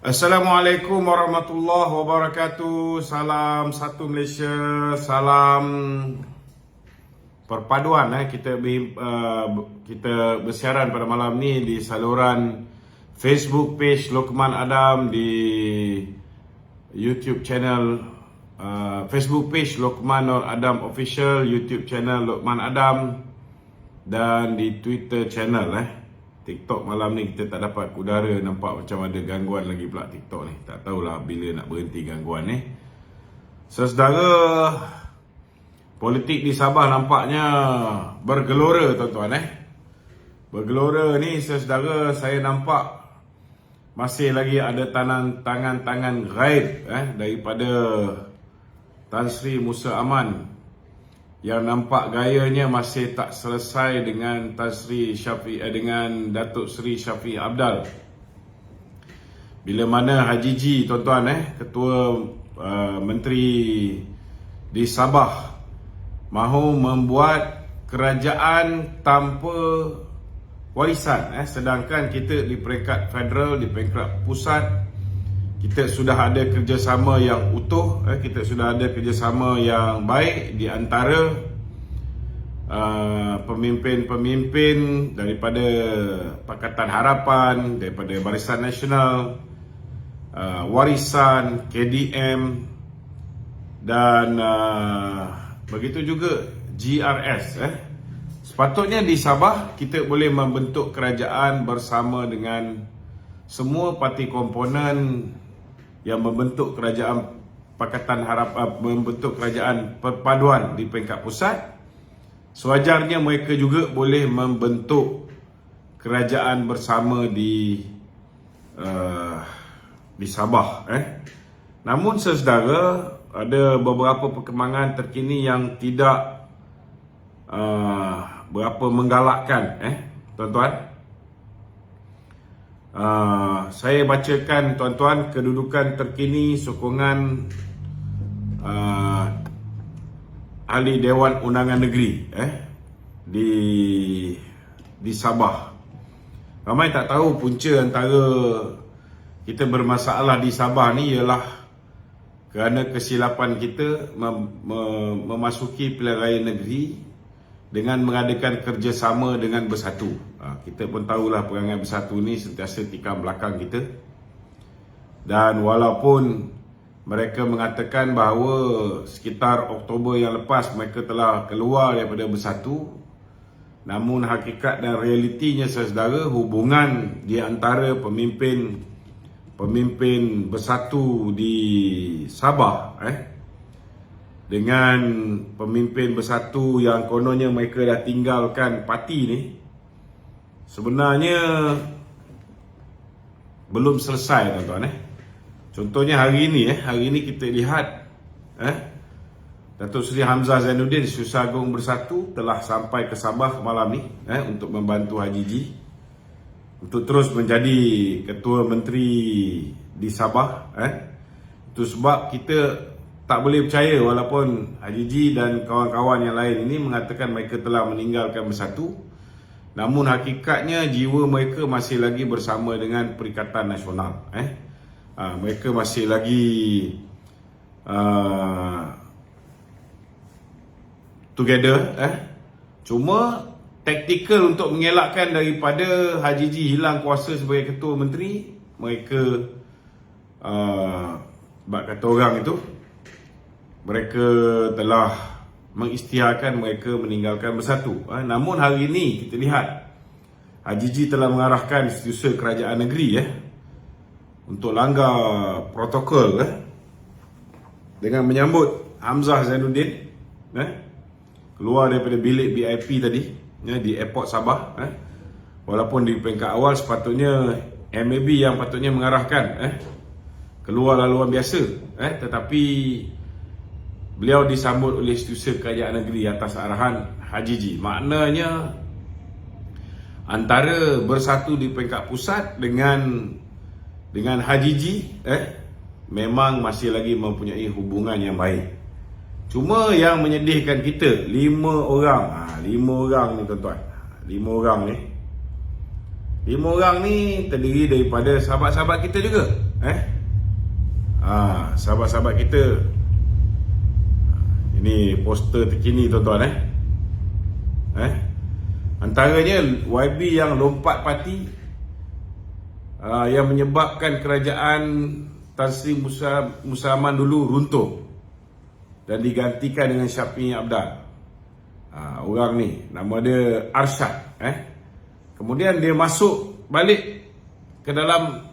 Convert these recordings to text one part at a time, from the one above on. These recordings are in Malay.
Assalamualaikum warahmatullahi wabarakatuh. Salam satu Malaysia. Salam perpaduan. Kita bersiaran pada malam ni di saluran Facebook page Lokman Adam, di YouTube channel Facebook page Lokman Adam Official, YouTube channel Lokman Adam, dan di Twitter channel TikTok malam ni kita tak dapat udara, nampak macam ada gangguan lagi pula TikTok ni. Tak tahulah bila nak berhenti gangguan ni. Saudara, politik di Sabah nampaknya bergelora tuan-tuan Bergelora ni saudara, saya nampak masih lagi ada tangan-tangan gaib daripada Tan Sri Musa Aman, yang nampak gayanya masih tak selesai dengan dengan Datuk Seri Shafie Apdal. Bila mana Haji G, tuan-tuan Ketua Menteri di Sabah, mahu membuat kerajaan tanpa warisan, sedangkan kita di peringkat federal, di peringkat pusat, kita sudah ada kerjasama yang utuh, kita sudah ada kerjasama yang baik di antara pemimpin-pemimpin daripada Pakatan Harapan, daripada Barisan Nasional, Warisan, KDM, dan begitu juga GRS. Sepatutnya di Sabah kita boleh membentuk kerajaan bersama dengan semua parti komponen yang membentuk kerajaan Pakatan Harapan, membentuk kerajaan perpaduan di peringkat pusat. Sewajarnya mereka juga boleh membentuk kerajaan bersama di Sabah. Namun saudara, ada beberapa perkembangan terkini yang tidak berapa menggalakkan, tuan-tuan. Saya bacakan tuan-tuan kedudukan terkini sokongan Ahli Dewan Undangan Negeri di Sabah. Ramai tak tahu punca antara kita bermasalah di Sabah ni ialah kerana kesilapan kita memasuki pilihan raya negeri dengan mengadakan kerjasama dengan Bersatu. Kita pun tahulah perangai Bersatu ni sentiasa tikam belakang kita. Dan walaupun mereka mengatakan bahawa sekitar Oktober yang lepas mereka telah keluar daripada Bersatu, namun hakikat dan realitinya saudara, hubungan di antara pemimpin Bersatu di Sabah dengan pemimpin Bersatu yang kononnya mereka dah tinggalkan parti ni, sebenarnya belum selesai tuan-tuan. Contohnya hari ini kita lihat Datuk Seri Hamzah Zainuddin, Syusa Agung Bersatu, telah sampai ke Sabah malam ni untuk membantu Haji G untuk terus menjadi Ketua Menteri di Sabah. Itu sebab kita tak boleh percaya, walaupun Haji G dan kawan-kawan yang lain ini mengatakan mereka telah meninggalkan Bersatu, namun hakikatnya jiwa mereka masih lagi bersama dengan Perikatan Nasional. Mereka masih lagi together. Cuma taktikal untuk mengelakkan daripada Haji G hilang kuasa sebagai Ketua Menteri, mereka bak kata orang itu, mereka telah mengisytiharkan mereka meninggalkan Bersatu. Namun hari ini kita lihat Haji G telah mengarahkan setiausaha kerajaan negeri untuk langgar protokol dengan menyambut Hamzah Zainuddin keluar daripada bilik VIP tadi di Airport Sabah. Walaupun di peringkat awal sepatutnya MAB yang patutnya mengarahkan keluar laluan biasa, tetapi beliau disambut oleh setiausaha kerajaan negeri atas arahan Haji G. Maknanya antara Bersatu di peringkat pusat dengan Haji G memang masih lagi mempunyai hubungan yang baik. Cuma yang menyedihkan kita, 5 orang ni tuan-tuan, 5 orang ni terdiri daripada sahabat-sahabat kita juga. Sahabat-sahabat kita, ini poster terkini tuan-tuan. Antaranya YB yang lompat parti, yang menyebabkan kerajaan Tan Sri Musa Aman dulu runtuh dan digantikan dengan Syafiee Apdal. Orang ni nama dia Arsyad. Kemudian dia masuk balik ke dalam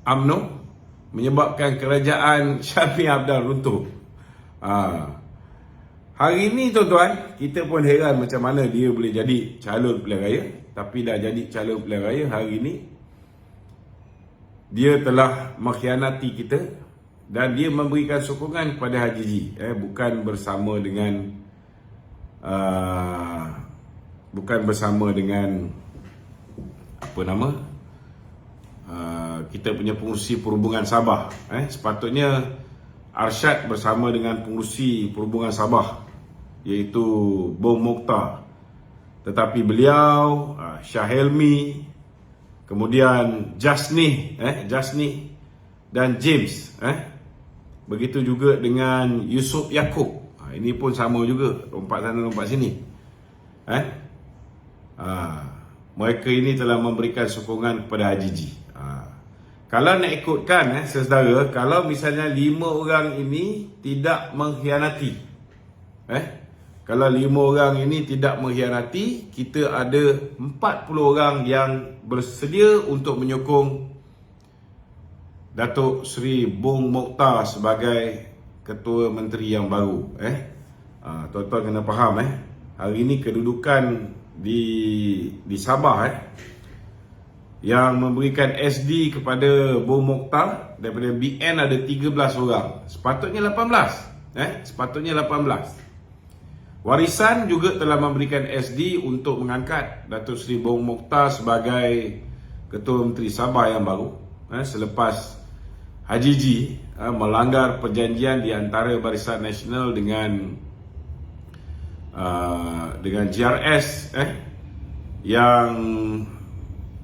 UMNO, menyebabkan kerajaan Syafiee Apdal runtuh. Hari ni tuan-tuan, kita pun heran macam mana dia boleh jadi calon pilihan raya. Tapi dah jadi calon pilihan raya, hari ni dia telah mengkhianati kita dan dia memberikan sokongan kepada Haji G, bukan bersama dengan apa nama, kita punya pengurusi perhubungan Sabah. Sepatutnya Arsyad bersama dengan pengurusi perhubungan Sabah, iaitu Bong Mokhtar. Tetapi beliau, Shah Helmi, kemudian Jasni dan James, begitu juga dengan Yusof Yaakob. Ini pun sama juga, lompat sana lompat sini. Mereka ini telah memberikan sokongan kepada Haji G. Kalau nak ikutkan, saudara, kalau misalnya 5 orang ini tidak mengkhianati, kalau 5 orang ini tidak mengkhianati, kita ada 40 orang yang bersedia untuk menyokong Datuk Seri Bong Mokhtar sebagai Ketua Menteri yang baru. Tuan-tuan kena faham, hari ini kedudukan di Sabah, yang memberikan SD kepada Bong Mokhtar daripada BN ada 13 orang. Sepatutnya 18. Sepatutnya 18. Warisan juga telah memberikan SD untuk mengangkat Datuk Seri Bong Mokhtar sebagai Ketua Menteri Sabah yang baru, selepas Haji G melanggar perjanjian di antara Barisan Nasional dengan GRS, yang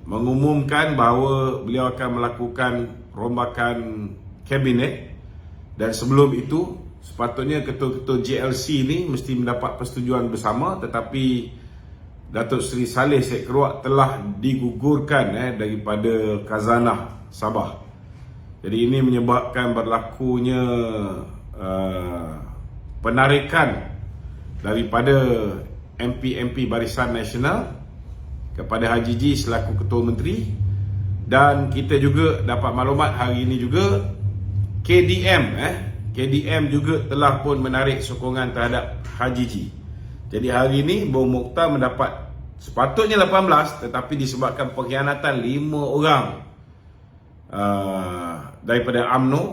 mengumumkan bahawa beliau akan melakukan rombakan kabinet. Dan sebelum itu sepatutnya ketua-ketua JLC ni mesti mendapat persetujuan bersama, tetapi Datuk Seri Saleh Sheikh Keruak telah digugurkan daripada Khazanah Sabah. Jadi ini menyebabkan berlakunya penarikan daripada MP-MP Barisan Nasional kepada Haji G selaku Ketua Menteri. Dan kita juga dapat maklumat hari ini juga KDM juga telah pun menarik sokongan terhadap Haji G. Jadi hari ini Bong Mokhtar mendapat sepatutnya 18, tetapi disebabkan pengkhianatan 5 orang daripada UMNO,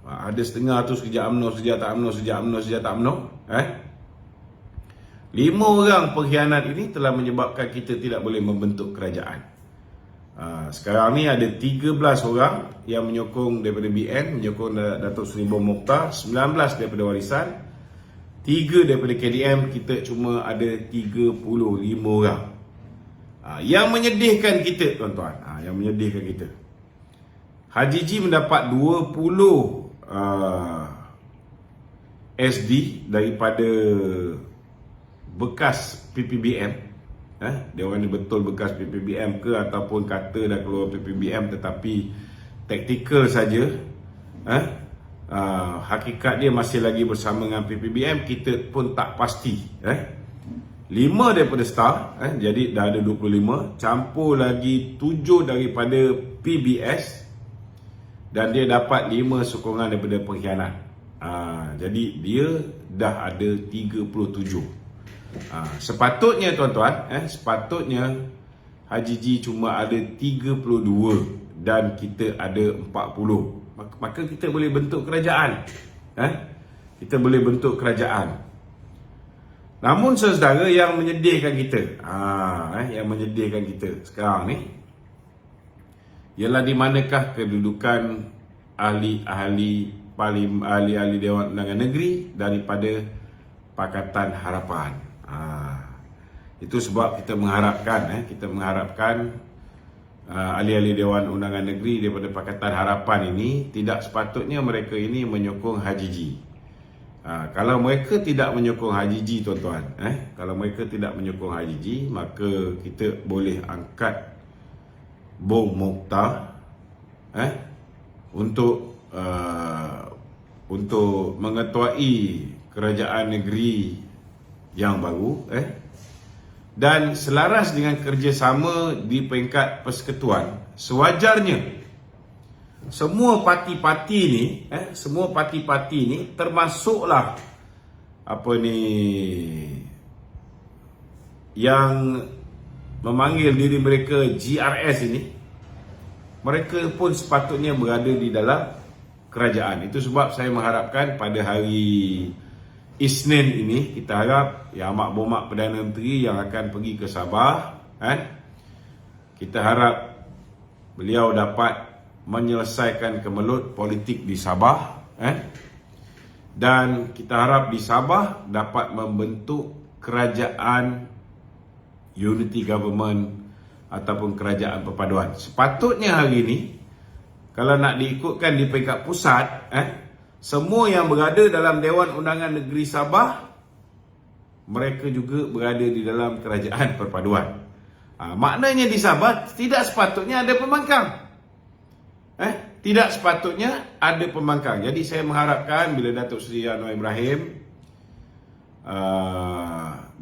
ada setengah tu sekejap UMNO, sekejap tak UMNO, sekejap UMNO, 5 orang pengkhianat ini telah menyebabkan kita tidak boleh membentuk kerajaan. Sekarang ni ada 13 orang yang menyokong daripada BN, menyokong Datuk Seri Bong Mokhtar, 19 daripada Warisan, 3 daripada KDM. Kita cuma ada 35 orang. Yang menyedihkan kita, tuan-tuan, yang menyedihkan kita, Haji G mendapat 20 SD daripada bekas PPBM. Dia orang ni betul bekas PPBM ke ataupun kata dah keluar PPBM tetapi taktikal saja. Hakikat dia masih lagi bersama dengan PPBM, kita pun tak pasti. 5 daripada Star, jadi dah ada 25, campur lagi 7 daripada PBS, dan dia dapat 5 sokongan daripada pengkhianat. Jadi dia dah ada 37. Sepatutnya tuan-tuan, sepatutnya Haji G cuma ada 32 dan kita ada 40. Maka kita boleh bentuk kerajaan. Kita boleh bentuk kerajaan. Namun saudara, yang menyedihkan kita, yang menyedihkan kita sekarang ni ialah di manakah kedudukan ahli-ahli Dewan Undangan Negeri daripada Pakatan Harapan. Itu sebab kita mengharapkan ahli-ahli Dewan Undangan Negeri daripada Pakatan Harapan ini, tidak sepatutnya mereka ini menyokong Haji G. Kalau mereka tidak menyokong Haji G, tuan-tuan, kalau mereka tidak menyokong Haji G, maka kita boleh angkat Bung Mokhtar untuk mengetuai kerajaan negeri yang baru, dan selaras dengan kerjasama di peringkat persekutuan. Sewajarnya semua parti-parti ni, termasuklah yang memanggil diri mereka GRS ini, mereka pun sepatutnya berada di dalam kerajaan. Itu sebab saya mengharapkan pada hari Isnin ini, kita harap Yang Amat Berhormat Perdana Menteri yang akan pergi ke Sabah, kita harap beliau dapat menyelesaikan kemelut politik di Sabah, dan kita harap di Sabah dapat membentuk kerajaan unity government ataupun kerajaan perpaduan. Sepatutnya hari ini, kalau nak diikutkan di peringkat pusat, semua yang berada dalam Dewan Undangan Negeri Sabah, mereka juga berada di dalam kerajaan perpaduan. Maknanya di Sabah tidak sepatutnya ada pembangkang. Tidak sepatutnya ada pembangkang. Jadi saya mengharapkan bila Datuk Seri Anwar Ibrahim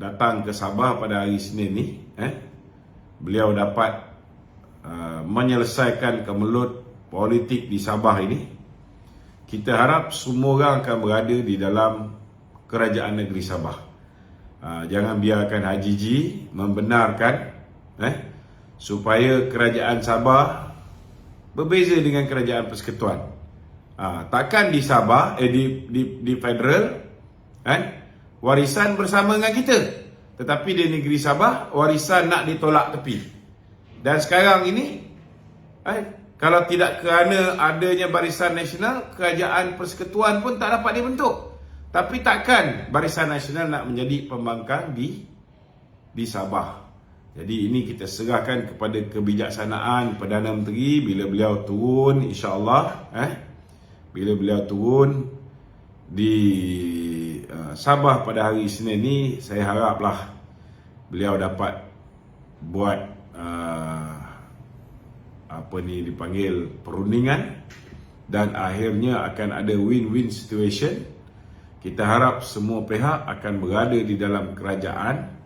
datang ke Sabah pada hari Isnin ni, beliau dapat menyelesaikan kemelut politik di Sabah ini. Kita harap semua orang akan berada di dalam kerajaan negeri Sabah. Jangan biarkan Haji G membenarkan supaya kerajaan Sabah berbeza dengan kerajaan persekutuan. Takkan di Sabah, di federal, warisan bersama dengan kita, tetapi di negeri Sabah warisan nak ditolak tepi. Dan sekarang ini, kalau tidak kerana adanya Barisan Nasional, kerajaan persekutuan pun tak dapat dibentuk. Tapi takkan Barisan Nasional nak menjadi pembangkang di Sabah. Jadi ini kita serahkan kepada kebijaksanaan Perdana Menteri bila beliau turun, insya-Allah, bila beliau turun di Sabah pada hari Isnin ni, saya haraplah beliau dapat buat dipanggil perundingan dan akhirnya akan ada win-win situation. Kita harap semua pihak akan berada di dalam kerajaan.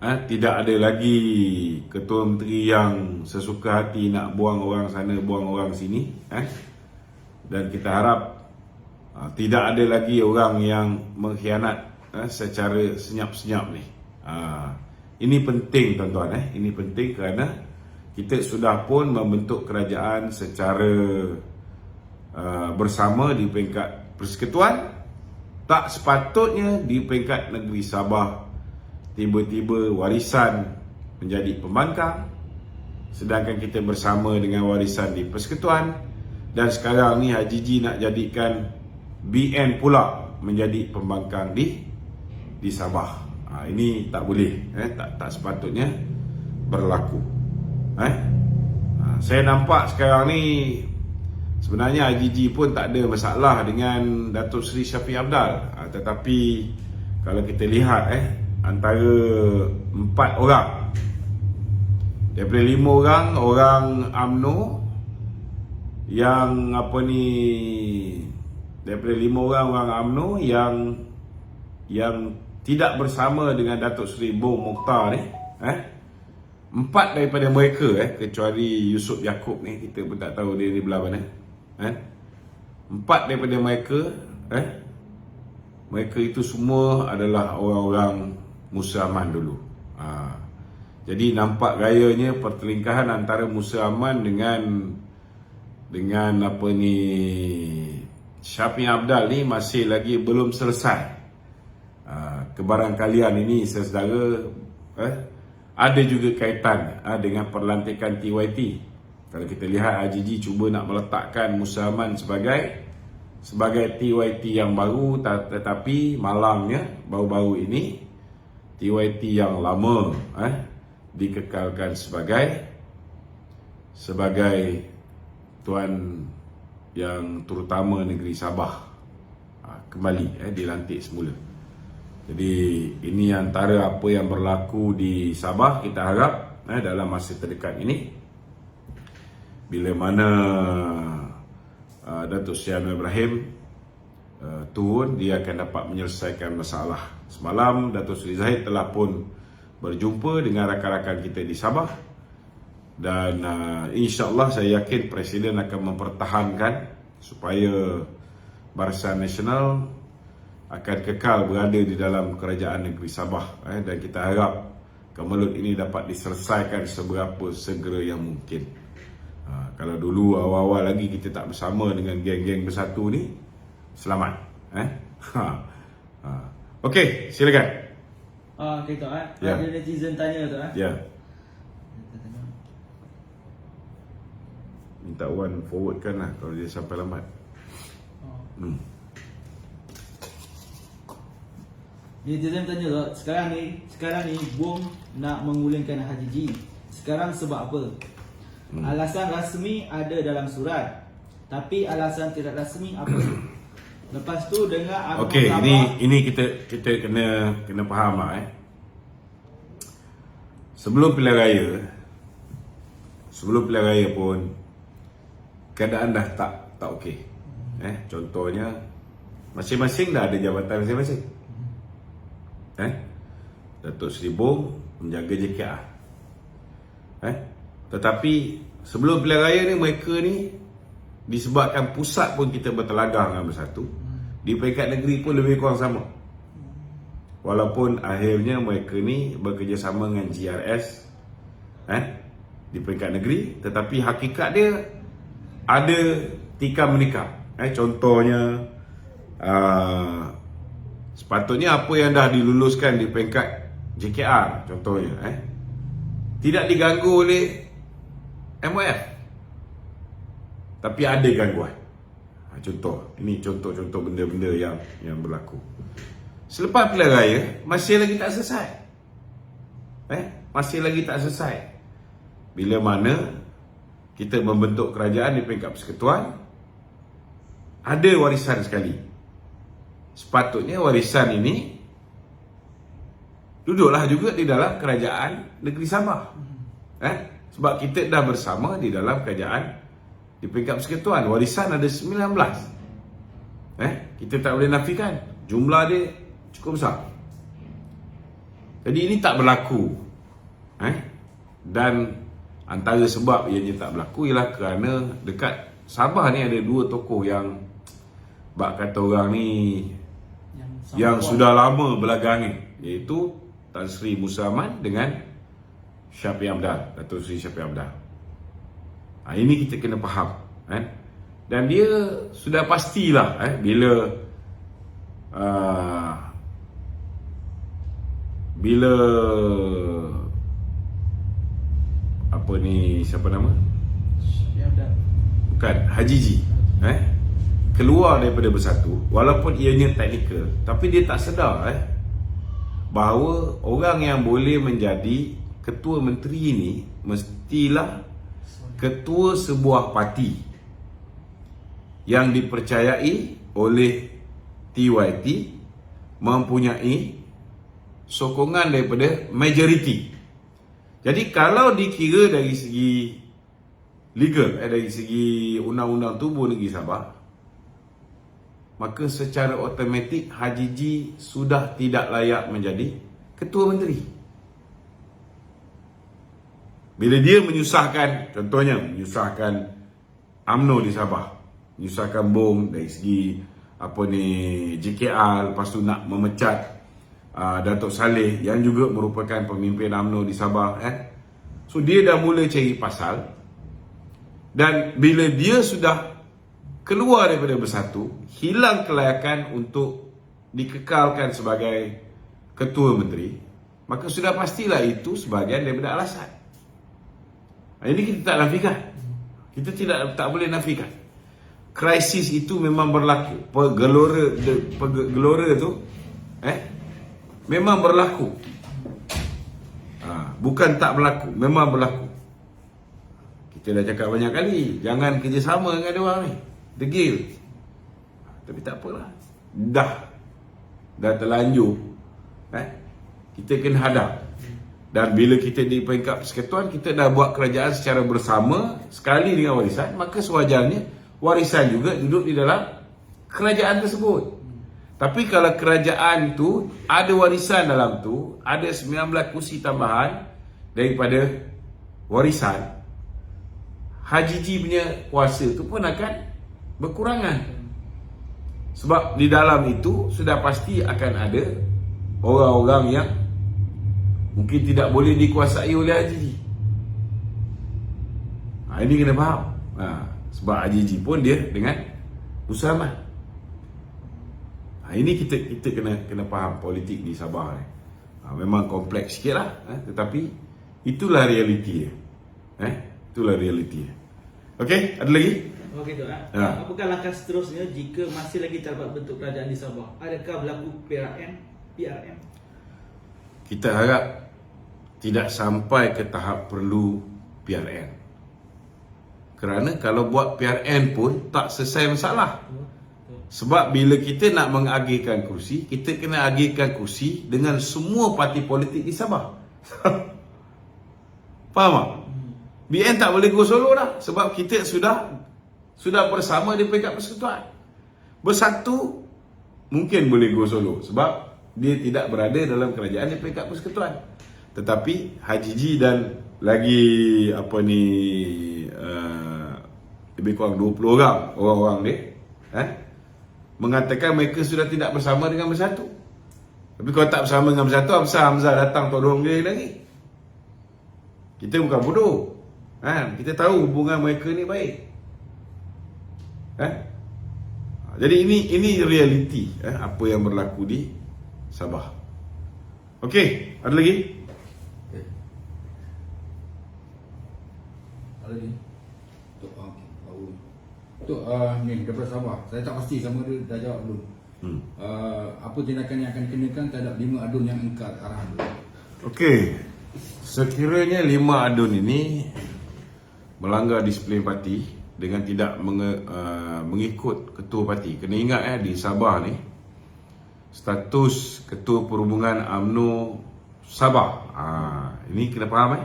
Tidak ada lagi ketua menteri yang sesuka hati nak buang orang sana, buang orang sini. Dan kita harap tidak ada lagi orang yang mengkhianat secara senyap-senyap ni. Ini penting, tuan-tuan. Ini penting kerana kita sudah pun membentuk kerajaan secara bersama di peringkat persekutuan. Tak sepatutnya di peringkat negeri Sabah tiba-tiba warisan menjadi pembangkang, sedangkan kita bersama dengan warisan di persekutuan. Dan sekarang ni Haji G nak jadikan BN pula menjadi pembangkang di Sabah. Ini tak boleh, tak sepatutnya berlaku. Saya nampak sekarang ni sebenarnya Haji G pun tak ada masalah dengan Datuk Seri Shafie Apdal, tetapi kalau kita lihat antara 4 orang daripada 5 orang UMNO yang daripada 5 orang UMNO yang tidak bersama dengan Datuk Seri Bung Mokhtar ni, 4 daripada mereka, kecuali Yusof Yaakob ni, kita pun tak tahu dia di belah mana. 4 daripada mereka, mereka itu semua adalah orang-orang Musa Aman dulu. Jadi nampak gayanya pertelingkahan antara Musa Aman dengan Shafie Apdal ni masih lagi belum selesai. Kebarangkalian ini, saudara, ada juga kaitan dengan perlantikan TYT. Kalau kita lihat Haji G cuba nak meletakkan Musa Aman sebagai TYT yang baru, tetapi malangnya baru-baru ini TYT yang lama dikekalkan sebagai sebagai Tuan Yang Terutama Negeri Sabah kembali dilantik semula. Jadi ini antara apa yang berlaku di Sabah. Kita harap dalam masa terdekat ini, bila mana Datuk Seri Anwar Ibrahim turun, dia akan dapat menyelesaikan masalah. Semalam Datuk Seri Zahid telah pun berjumpa dengan rakan-rakan kita di Sabah, dan insya-Allah saya yakin Presiden akan mempertahankan supaya Barisan Nasional akan kekal berada di dalam kerajaan negeri Sabah, dan kita harap kemelut ini dapat diselesaikan seberapa segera yang mungkin. Kalau dulu awal-awal lagi kita tak bersama dengan geng-geng bersatu ni, selamat. Okey, silakan. Okay, Tok. Ya. Ada netizen tanya, Tok. Ya. Minta Wan forwardkan lah kalau dia sampai lambat. Netizen tanya, Tok, sekarang ni Bom nak mengulangkan Haji G. Sekarang sebab apa? Alasan rasmi ada dalam surat, tapi alasan tidak rasmi apa? Lepas tu dengar Abang Okey, Sabah, ini kita kena faham lah. Sebelum pilihan raya pun keadaan dah tak okey. Contohnya masing-masing dah ada jabatan masing-masing. Datuk Seri Bom menjaga JKR. Tetapi sebelum pilihan raya ni, mereka ni disebabkan pusat pun kita bertelagang dengan bersatu, di peringkat negeri pun lebih kurang sama. Walaupun akhirnya mereka ni bekerjasama dengan GRS di peringkat negeri, tetapi hakikat dia ada tikam menikam. Contohnya sepatutnya apa yang dah diluluskan di peringkat JKR contohnya tidak diganggu oleh MOF, tapi ada gangguan. Ini contoh benda-benda yang berlaku. Selepas pilihan raya masih lagi tak selesai. Masih lagi tak selesai. Bila mana kita membentuk kerajaan di peringkat persekutuan, ada warisan sekali. Sepatutnya warisan ini duduklah juga di dalam kerajaan negeri Sabah. Sebab kita dah bersama di dalam kerajaan di peringkat persekutuan. Warisan ada 19. Kita tak boleh nafikan. Jumlah dia cukup besar. Jadi ini tak berlaku. Dan antara sebab ianya tak berlaku ialah kerana dekat Sabah ni ada dua tokoh yang bak kata orang ni yang sudah lama belakangan, iaitu Tan Sri Musa Aman dengan Syafiq Hamdan, Datuk Seri Syafiq Hamdan. Ini kita kena faham. Dan dia sudah pastilah bila apa ni, siapa nama? Bukan, Haji G keluar daripada bersatu, walaupun ianya teknikal, tapi dia tak sedar bahawa orang yang boleh menjadi ketua menteri ini mestilah ketua sebuah parti yang dipercayai oleh TYT, mempunyai sokongan daripada majoriti. Jadi kalau dikira dari segi legal, dari segi undang-undang tubuh negeri Sabah, maka secara automatik Haji G sudah tidak layak menjadi ketua menteri. Bila dia menyusahkan, contohnya menyusahkan UMNO di Sabah, menyusahkan Bom dari segi JKR, lepas tu nak memecat Datuk Saleh yang juga merupakan pemimpin UMNO di Sabah. So dia dah mula cari pasal, dan bila dia sudah keluar daripada bersatu, hilang kelayakan untuk dikekalkan sebagai ketua menteri, maka sudah pastilah itu sebahagian daripada alasan. Ini kita tak nafikan. Kita tak boleh nafikan. Krisis itu memang berlaku. Gelora tu memang berlaku. Bukan tak berlaku, memang berlaku. Kita dah cakap banyak kali, jangan kerjasama dengan dia orang ni, degil. Tapi tak apalah, dah terlanjur, kita kena hadap. Dan bila kita di peringkat persekutuan, kita dah buat kerajaan secara bersama sekali dengan warisan, maka sewajarnya warisan juga duduk di dalam kerajaan tersebut. Tapi kalau kerajaan tu ada warisan dalam tu, ada 19 kursi tambahan daripada warisan, Haji G punya kuasa tu pun akan berkurangan. Sebab di dalam itu sudah pasti akan ada orang-orang yang mungkin tidak boleh dikuasai oleh Haji G. Ini kena faham. Sebab Haji G pun dia dengan Usama. Ini kita kena faham politik di Sabah ni. Memang kompleks sikit lah, tetapi itulah realiti dia. Itulah realiti dia. Okey, ada lagi? Okey tu. Apakah langkah seterusnya jika masih lagi terdapat bentuk kerajaan di Sabah? Adakah berlaku PRM? Kita harap tidak sampai ke tahap perlu PRN. Kerana kalau buat PRN pun tak selesai masalah. Sebab bila kita nak mengagihkan kursi, kita kena agihkan kursi dengan semua parti politik di Sabah. Faham tak? BN tak boleh go solo dah. Sebab kita sudah bersama di peringkat persekutuan. Bersatu mungkin boleh go solo sebab dia tidak berada dalam kerajaan di peringkat persekutuan. Tetapi Haji G dan lagi lebih kurang 20 orang dia mengatakan mereka sudah tidak bersama dengan Bersatu. Tapi kalau tak bersama dengan Bersatu, Hamzah datang tolong dia lagi. Kita bukan bodoh. Kita tahu hubungan mereka ni baik. Jadi ini realiti apa yang berlaku di Sabah. Okey, ada lagi? Ada lagi? Untuk ni daripada Sabah, saya tak pasti sama dia dah jawab belum. Apa tindakan yang akan dikenakan terhadap 5 adun yang ingkar arahan tu? Okey, sekiranya 5 adun ini melanggar disiplin parti dengan tidak mengikut ketua parti. Kena ingat di Sabah ni status ketua perhubungan UMNO Sabah. Ini kena faham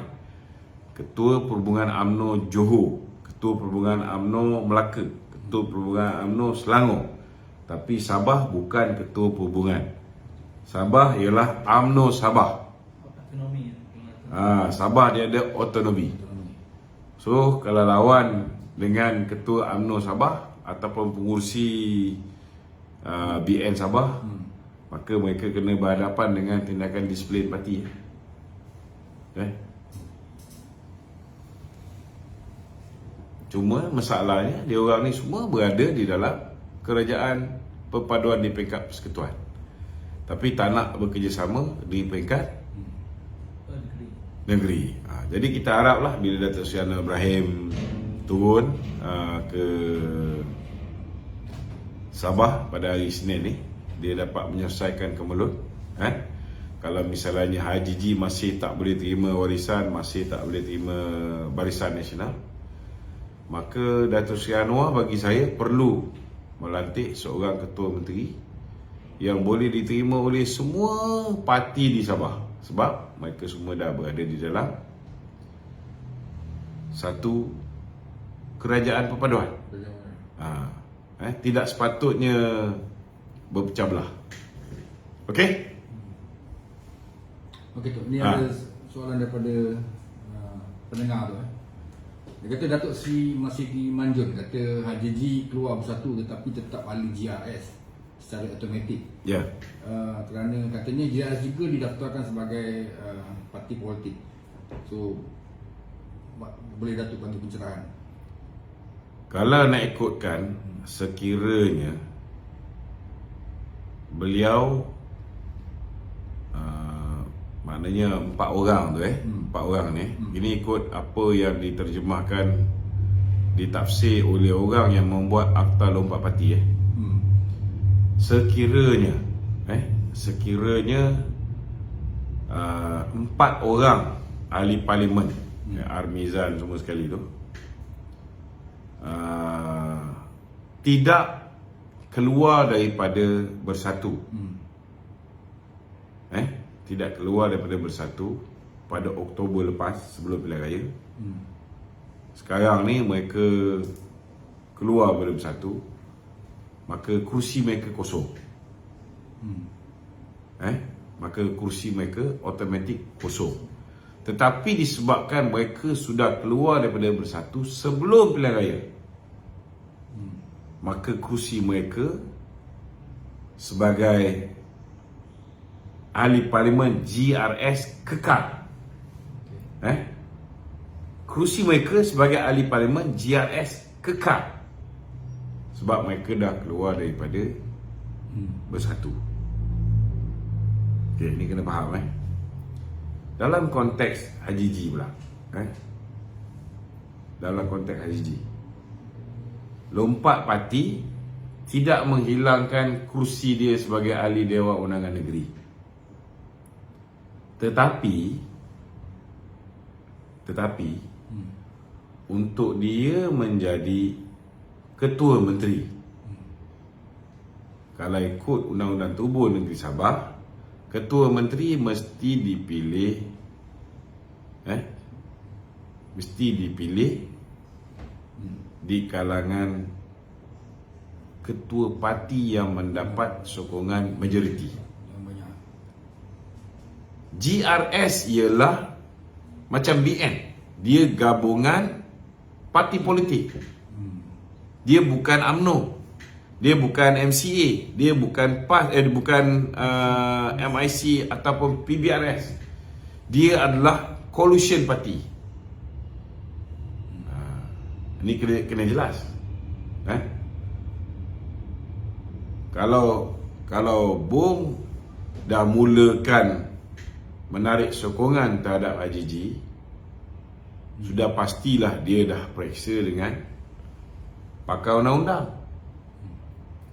Ketua perhubungan UMNO Johor, ketua perhubungan UMNO Melaka, ketua perhubungan UMNO Selangor. Tapi Sabah bukan ketua perhubungan. Sabah ialah UMNO Sabah. Autonomi. Sabah dia ada otonomi. So kalau lawan dengan ketua UMNO Sabah ataupun pengurusi BN Sabah, maka mereka kena berhadapan dengan tindakan disiplin parti. Cuma masalahnya dia orang ni semua berada di dalam kerajaan perpaduan di peringkat persekutuan, tapi tak nak bekerjasama di peringkat negeri. Jadi kita haraplah bila Datuk Seri Anwar Ibrahim turun ke Sabah pada hari Isnin ni, dia dapat menyelesaikan kemelut. Kalau misalnya Haji G masih tak boleh terima warisan, masih tak boleh terima Barisan Nasional, maka Datuk Seri Anwar bagi saya perlu melantik seorang ketua menteri yang boleh diterima oleh semua parti di Sabah. Sebab mereka semua dah berada di dalam satu kerajaan perpaduan. Tidak sepatutnya berpecah belah. Okey? Okey tu, ni ada soalan daripada pendengar tu. Dia kata Datuk Seri masih dimanjur, kata Haji G keluar Bersatu tetapi tetap ahli GRS secara automatik. Ya. Kerana katanya GRS juga didaftarkan sebagai parti politik. So boleh Datuk bantu pencerahan? Kalau nak ikutkan, sekiranya beliau maknanya 4 orang tu 4 orang ni, ini ikut apa yang diterjemahkan, ditafsir oleh orang yang membuat Akta Lompat Parti sekiranya 4 orang ahli parlimen, Armizan semua sekali tu, tidak keluar daripada Bersatu. Tidak keluar daripada Bersatu pada Oktober lepas sebelum pilihan raya. Sekarang ni mereka keluar daripada Bersatu, maka kursi mereka kosong. Maka kursi mereka automatik kosong. Tetapi disebabkan mereka sudah keluar daripada Bersatu sebelum pilihan raya, maka kursi mereka sebagai ahli parlimen GRS kekal. Kursi mereka sebagai ahli parlimen GRS kekal sebab mereka dah keluar daripada Bersatu. Okey, ni kena faham Dalam konteks Haji G pula, dalam konteks Haji G, lompat parti tidak menghilangkan kursi dia sebagai ahli Dewan Undangan Negeri. Tetapi untuk dia menjadi ketua menteri, kalau ikut Undang-Undang Tubuh Negeri Sabah, ketua menteri mesti dipilih di kalangan ketua parti yang mendapat sokongan majoriti. Yang banyak. GRS ialah macam BN, dia gabungan parti politik. Dia bukan UMNO, dia bukan MCA, dia bukan PAS, bukan MIC ataupun PBRS. Dia adalah coalition party. Ini kena jelas. Kalau Bung dah mulakan menarik sokongan terhadap Haji G, sudah pastilah dia dah periksa dengan pakar undang-undang.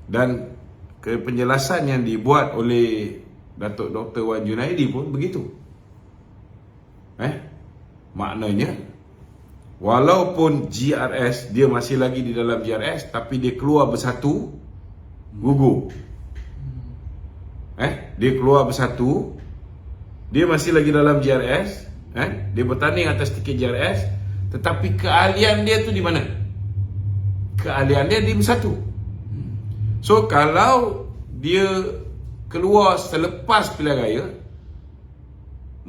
Dan penjelasan yang dibuat oleh Datuk Dr. Wan Junaidi pun begitu. Maknanya walaupun GRS, dia masih lagi di dalam GRS, tapi dia keluar Bersatu, gugur. Dia keluar Bersatu, dia masih lagi dalam GRS, dia bertanding atas tiket GRS, tetapi keahlian dia tu di mana? Keahlian dia di Bersatu. So kalau dia keluar selepas pilihan raya,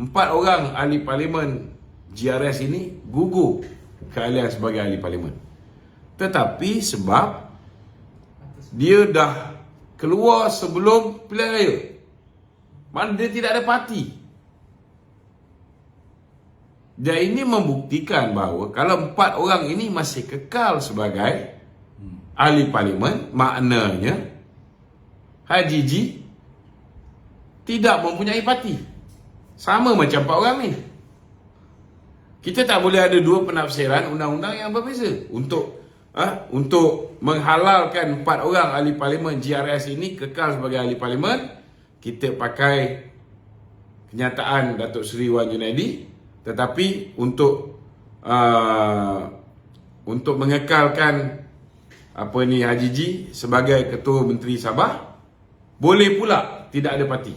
4 orang ahli parlimen GRS ini gugur keahlian sebagai ahli parlimen. Tetapi sebab dia dah keluar sebelum pilihan raya, mana dia tidak ada parti. Dan ini membuktikan bahawa kalau 4 orang ini masih kekal sebagai ahli parlimen, maknanya Haji G tidak mempunyai parti. Sama macam 4 orang ni. Kita tak boleh ada dua penafsiran undang-undang yang berbeza. Untuk menghalalkan 4 orang ahli parlimen GRS ini kekal sebagai ahli parlimen, kita pakai kenyataan Datuk Seri Wan Junaidi. Tetapi untuk mengekalkan Haji G sebagai Ketua Menteri Sabah, boleh pula tidak ada parti.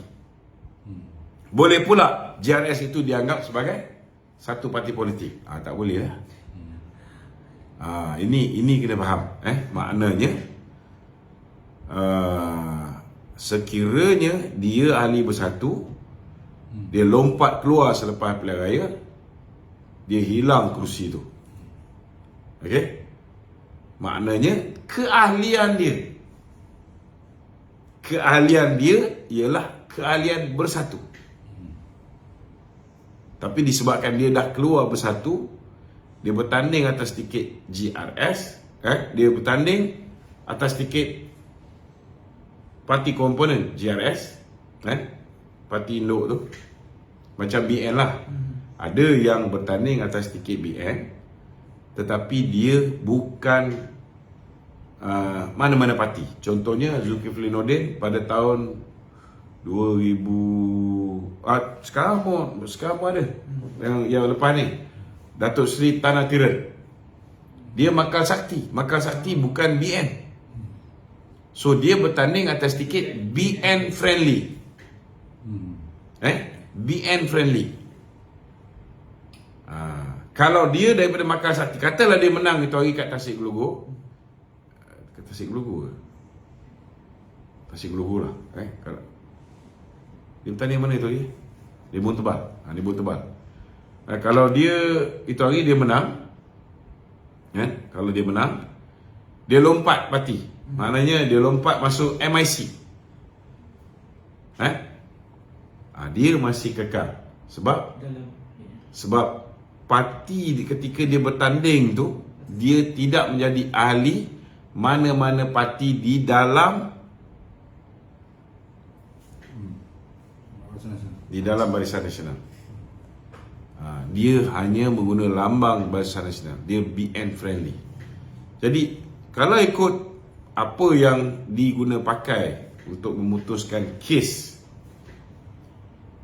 Boleh pula GRS itu dianggap sebagai satu parti politik. Tak boleh lah. Ini kena faham. Maknanya sekiranya dia ahli Bersatu, dia lompat keluar selepas pilihan raya, dia hilang kursi tu. Okey? Maknanya keahlian dia ialah keahlian Bersatu. Tapi disebabkan dia dah keluar Bersatu, dia bertanding atas tiket GRS, dia bertanding atas tiket parti komponen GRS, parti induk tu, macam BN lah. Ada yang bertanding atas tiket BN, tetapi dia bukan mana-mana parti. Contohnya Zulkifli Nordin pada tahun 2000, sekarang pun ada yang lepas ni, Datuk Seri Tan Atiran. Dia Makal Sakti. Makal Sakti bukan BN. So dia bertanding atas tiket BN friendly. BN friendly. Kalau dia daripada Makal Sakti, katalah dia menang itu hari kat Tasik Gelugur. Tasik Gelugur ke? Tasik Gelugur lah. Kalau dia bertanding mana itu hari? Dia Buun Tebal. Dia Buun Tebal. Kalau dia itu hari dia menang, kalau dia menang, dia lompat parti. Maknanya dia lompat masuk MIC. Dia masih kekal. Sebab parti ketika dia bertanding tu, dia tidak menjadi ahli mana-mana parti di dalam Barisan Nasional. Dia hanya menggunakan lambang Barisan Nasional. Dia BN friendly. Jadi kalau ikut apa yang diguna pakai untuk memutuskan kes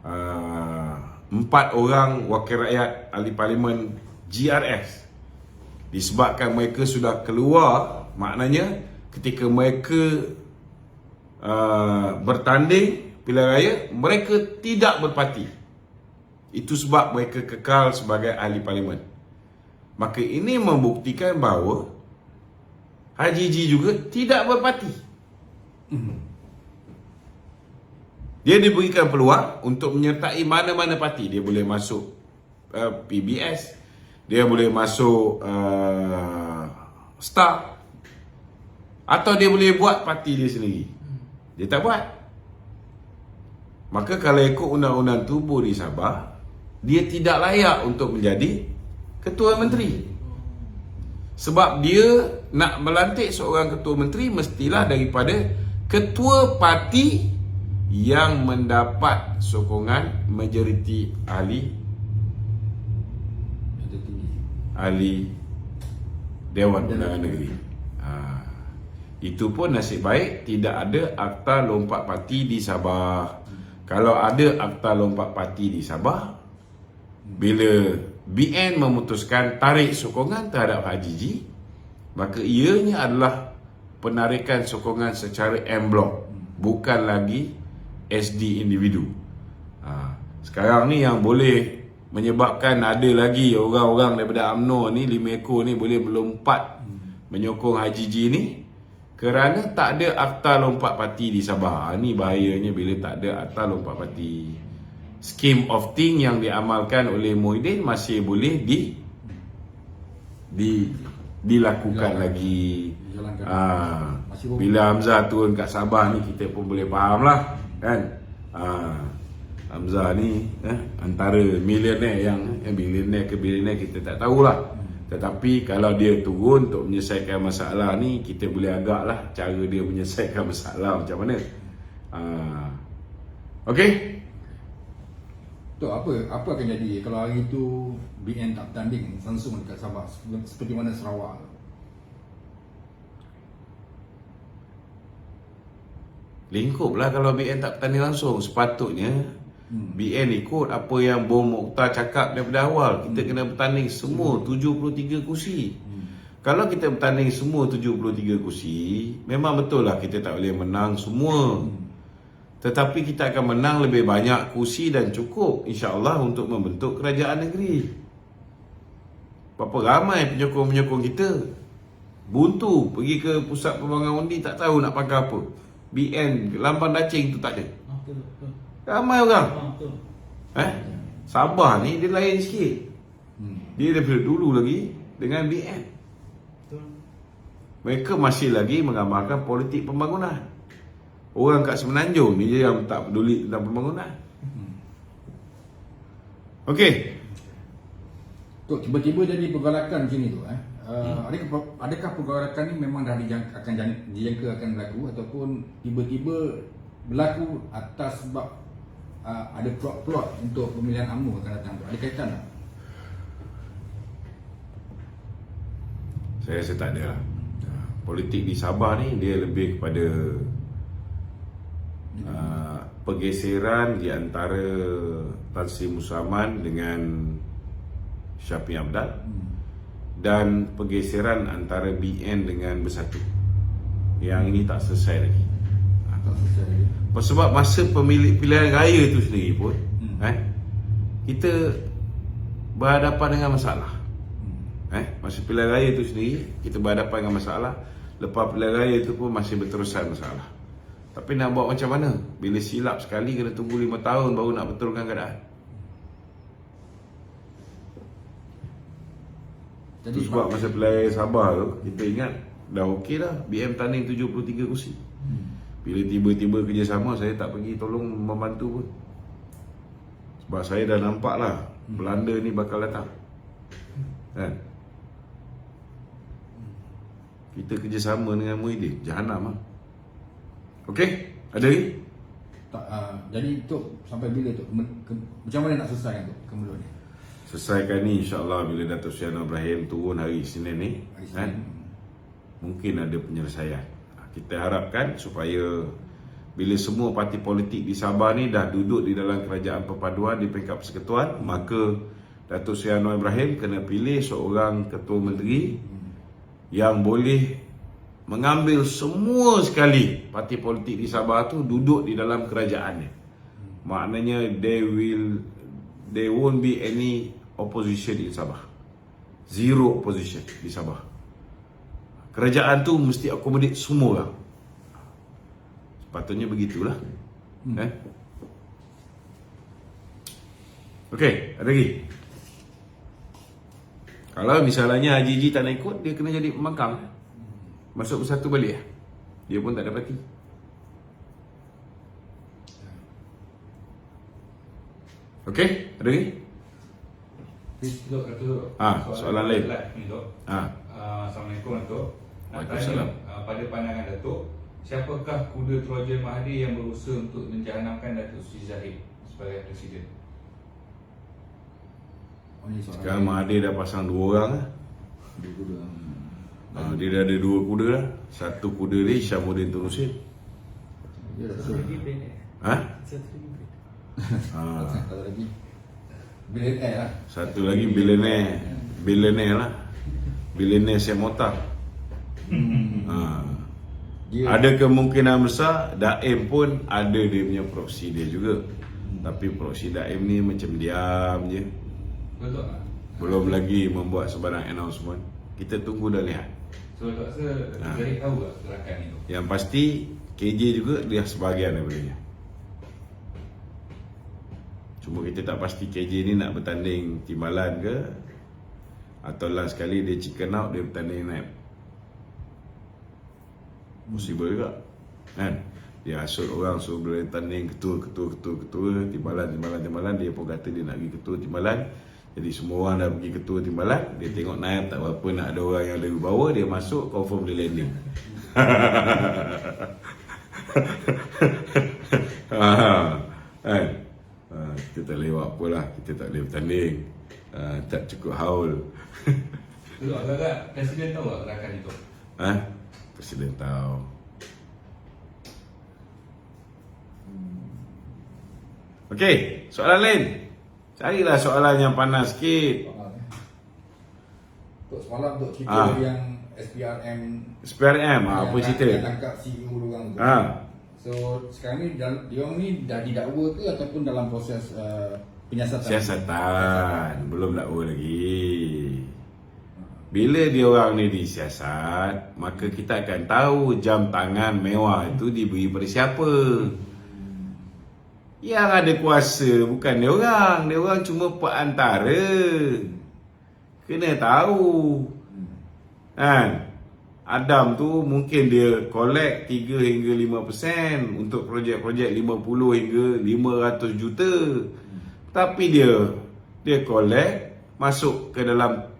4 orang wakil rakyat ahli parlimen GRS, disebabkan mereka sudah keluar, maknanya ketika mereka bertanding pilihan raya, mereka tidak berparti. Itu sebab mereka kekal sebagai ahli parlimen. Maka ini membuktikan bahawa Haji G juga tidak berparti. Dia diberikan peluang untuk menyertai mana-mana parti. Dia boleh masuk PBS, dia boleh masuk Star, atau dia boleh buat parti dia sendiri. Dia tak buat. Maka kalau ikut undang-undang tubuh di Sabah, dia tidak layak untuk menjadi ketua menteri. Sebab dia nak melantik seorang ketua menteri mestilah daripada ketua parti yang mendapat sokongan majoriti ahli Dewan Undangan Negeri. Itu pun nasib baik tidak ada akta lompat parti di Sabah. Kalau ada akta lompat parti di Sabah, bila BN memutuskan tarik sokongan terhadap Haji G, maka ianya adalah penarikan sokongan secara en blok, bukan lagi SD individu. Sekarang ni yang boleh menyebabkan ada lagi orang-orang daripada UMNO ni, 5 ekor ni boleh melompat menyokong Haji G ni kerana tak ada akta lompat parti di Sabah. Ni bahayanya bila tak ada akta lompat parti. Scheme of thing yang diamalkan oleh Muhyiddin masih boleh dilakukan lagi. Bila Hamzah turun kat Sabah ni, kita pun boleh faham lah, kan? Hamzah ni antara milioner yang bilioner ke bilioner kita tak tahulah. Tetapi kalau dia turun untuk menyelesaikan masalah ni, kita boleh agak lah cara dia menyelesaikan masalah macam mana. Okey? Tu apa akan jadi kalau hari tu BN tak bertanding langsung dekat Sabah seperti mana Sarawak? Lingkup lah kalau BN tak bertanding langsung. Sepatutnya BN ikut apa yang Bung Mokhtar cakap daripada awal. Kita kena bertanding semua 73 kursi. Kalau kita bertanding semua 73 kursi, memang betul lah kita tak boleh menang semua. Tetapi kita akan menang lebih banyak kursi dan cukup, insya-Allah, untuk membentuk kerajaan negeri. Berapa ramai penyokong-penyokong kita buntu pergi ke pusat pembangunan undi, tak tahu nak pakai apa. BN, lambang dacing tu tak ada. Ramai orang. Sabah ni dia lain sikit. Dia daripada dulu lagi dengan BN. Mereka masih lagi mengamalkan politik pembangunan. Orang kat Semenanjung ni je yang tak peduli tentang pembangunan. Okey. Tu tiba-tiba jadi pergolakan macam ni tu adakah pergolakan ni memang dah dijangka akan berlaku ataupun tiba-tiba berlaku atas sebab ada plot-plot untuk pemilihan UMNO akan datang tu? Ada kaitan tak? Saya rasa tak ada lah. Politik di Sabah ni dia lebih kepada pergeseran di antara Tan Sri Musaman dengan Syafiq Abdal dan pergeseran antara BN dengan Bersatu. Yang ini tak selesai lagi. Tak selesai lagi. Sebab masa pilihan raya tu sendiri pun kita berhadapan dengan masalah. Masa pilihan raya tu sendiri kita berhadapan dengan masalah. Lepas pilihan raya tu pun masih berterusan masalah. Tapi nak buat macam mana? Bila silap sekali kena tunggu 5 tahun baru nak betulkan keadaan. Jadi Itu sebab masa pilihan raya Sabah tu kita ingat dah okey dah, BM tanding 73 kursi. Bila tiba-tiba kerjasama, saya tak pergi tolong membantu pun. Sebab saya dah nampak lah Belanda ni bakal datang. Kan? Kita kerjasama dengan Muhyiddin, jahanam lah. Okey? Ada lagi? tak, jadi Tok sampai bila Tok macam mana nak selesaikan Tok kemudian ni? Selesaikan ni insyaAllah bila Datuk Seri Anwar Ibrahim turun hari Isnin ni, Hari Isnin. kan? Mungkin ada penyelesaian. Kita harapkan supaya bila semua parti politik di Sabah ni dah duduk di dalam kerajaan perpaduan di peringkat persekutuan, maka Datuk Seri Anwar Ibrahim kena pilih seorang ketua menteri yang boleh mengambil semua sekali parti politik di Sabah tu duduk di dalam kerajaannya. Maknanya there won't be any opposition in Sabah. Zero opposition di Sabah. Kerajaan tu mesti accommodate semua orang. Sepatutnya begitulah. Okey, ada lagi? Kalau misalnya Haji Ji tak nak ikut, dia kena jadi pembangkang. Masuk Bersatu balik. Dia pun tak dapati. Okey, ada lagi? Dok, Datuk. Soalan lain. Ni, Dok. Assalamualaikum, Datuk. Nak Waalaikumsalam. tanya, pada pandangan Datuk, siapakah kuda Trojan Mahathir yang berusaha untuk menjahanamkan Datuk Seri Zahid sebagai Presiden? Oh, ni soalan Sekarang Mahathir dah pasang 2 orang lah. dia kuda. Dia dah ada 2 kuda lah. Satu kuda dia Syamuddin Tun Hussein. Dia dah satu lagi billionaire lah. Satu lagi billionaire lah. Billionaire Syed Mokhtar. Dia Ada kemungkinan besar Daim pun ada dia punya proksi dia juga. Tapi proksi Daim ni macam diam je. Betul tak? Belum lagi membuat sebarang announcement. Kita tunggu dah lihat. So, Datuk rasa Datuk Zahid tahu tak gerakan ni, Dok? Yang pasti KJ juga dia sebahagian daripadanya. Cuma kita tak pasti KJ ni nak bertanding timbalan ke, atau last sekali dia chicken out, dia bertanding naib. Possible juga, kan? Dia asut orang suruh boleh tanding ketua, timbalan, dia pun kata dia nak pergi ketua timbalan. Jadi semua orang dah pergi ketua timbalan, dia tengok naib tak berapa, nak ada orang yang lebih bawah, dia masuk, confirm dia landing. Kan? Kita tak boleh buat apa lah, kita tak boleh bertanding, tak cukup haul. Dok, agak-agak Presiden tahu tak gerakan itu? Presiden tahu. Okey, soalan lain. Carilah soalan yang panas sikit. Tok semalam Tok cerita yang SPRM SPRM, apa cerita? yang tangkap CEO diorang tu. So sekarang ni diorang ni dah didakwa ke ataupun dalam proses penyiasatan? Siasatan, belum dakwa lagi. Bila dia orang ni disiasat, maka kita akan tahu jam tangan mewah itu diberi pada siapa. Yang ada kuasa bukan dia orang. Dia orang cuma perantara. Kena tahu. Kan? Adam tu mungkin dia collect 3 hingga 5% untuk projek-projek 50 hingga 500 juta. Tapi dia collect masuk ke dalam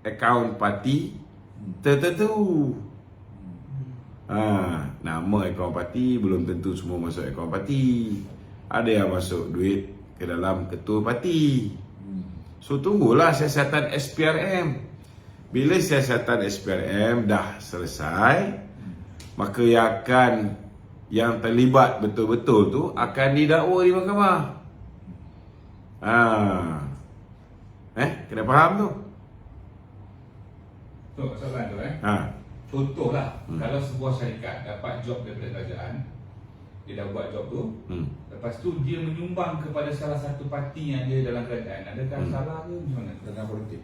akaun parti tertentu. Nama akaun parti belum tentu semua masuk akaun parti. Ada yang masuk duit ke dalam ketua parti. So tunggulah siasatan SPRM. Bila siasatan SPRM dah selesai, maka yang terlibat betul-betul tu akan didakwa di mahkamah. Kena faham tu. So, soalan tu contohlah, kalau sebuah syarikat dapat job daripada kerajaan, dia dah buat job tu, lepas tu dia menyumbang kepada salah satu parti yang ada dalam kerajaan, adakah salah ke macam mana? Tentang politik.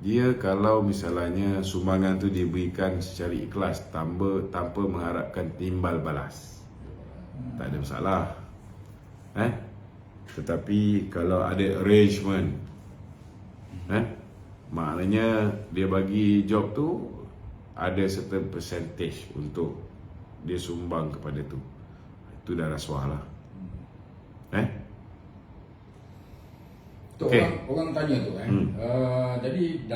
Dia kalau misalnya sumbangan tu diberikan secara ikhlas tanpa mengharapkan timbal balas, tak ada masalah. Tetapi kalau ada arrangement, maknanya dia bagi job tu ada certain percentage untuk dia sumbang kepada tu. Itu dah rasuah lah. Tu Okey. orang tanya tu jadi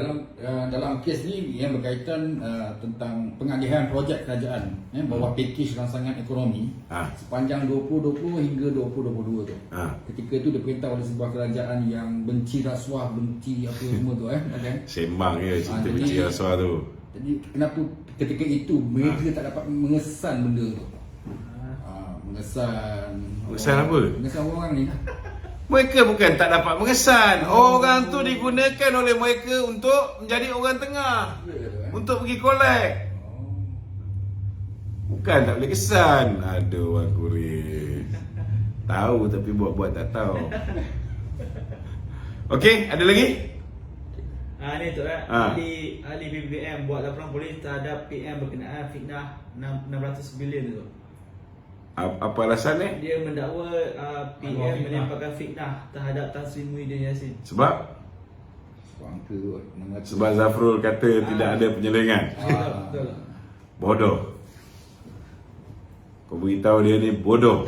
dalam kes ni yang berkaitan tentang pengagihan projek kerajaan bawah package rangsangan ekonomi sepanjang 2020 hingga 2022 tu. Ketika itu diperintah oleh sebuah kerajaan yang benci rasuah, benci apa semua tu Sembang je cerita jadi- benci rasuah tu. Jadi kenapa ketika itu mereka tak dapat mengesan benda tu? Mengesan apa? Mengesan orang ni lah. Mereka bukan tak dapat mengesan. Orang tu digunakan oleh mereka untuk menjadi orang tengah, untuk pergi collect. Bukan tak boleh kesan. Aduh, orang kurir. Tahu tapi buat-buat tak tahu. Okey, ada lagi? Ni tu ahli BBM buat laporan polis terhadap PM berkenaan fitnah 600 bilion tu. Apa alasannya? Dia mendakwa PM melemparkan fitnah terhadap Tan Sri Muhyiddin Yassin. Sebab Angka tu 600. Sebab Zafrul kata tidak ada penyelengan. Betul. Bodoh. Kau beritahu dia ni bodoh.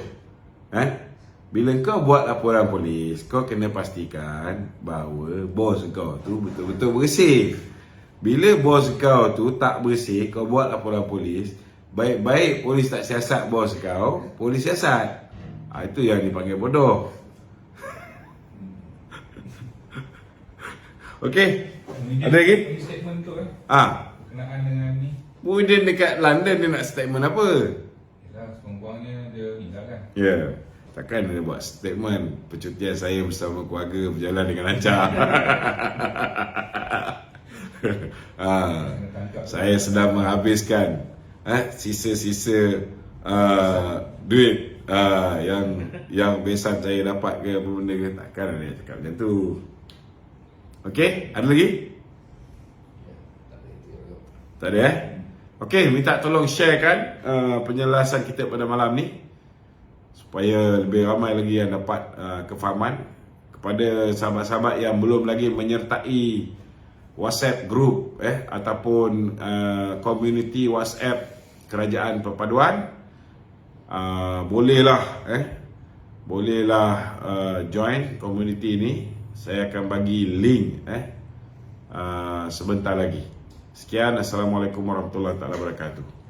Bila kau buat laporan polis, kau kena pastikan bahawa bos kau tu betul-betul bersih. Bila bos kau tu tak bersih, kau buat laporan polis, baik-baik polis tak siasat bos kau, polis siasat. Itu yang dipanggil bodoh. Okey. Ada lagi? Ini statement tu berkenaan dengan ni. Muhyiddin dekat London dia nak statement apa? Yalah, sekurang-kurangnya dia tinggal kan. Ya, takkan dia buat statement percutian saya bersama keluarga berjalan dengan lancar. Saya sedang menghabiskan sisa-sisa duit yang besan saya dapat ke apa benda ke. Takkan dia cakap macam tu. Okey, ada lagi? Tak ada Okey, minta tolong sharekan penjelasan kita pada malam ni supaya lebih ramai lagi yang dapat kefahaman. Kepada sahabat-sahabat yang belum lagi menyertai WhatsApp group ataupun community WhatsApp Kerajaan Perpaduan, bolehlah join community ni. Saya akan bagi link sebentar lagi. Sekian, Assalamualaikum warahmatullahi wabarakatuh.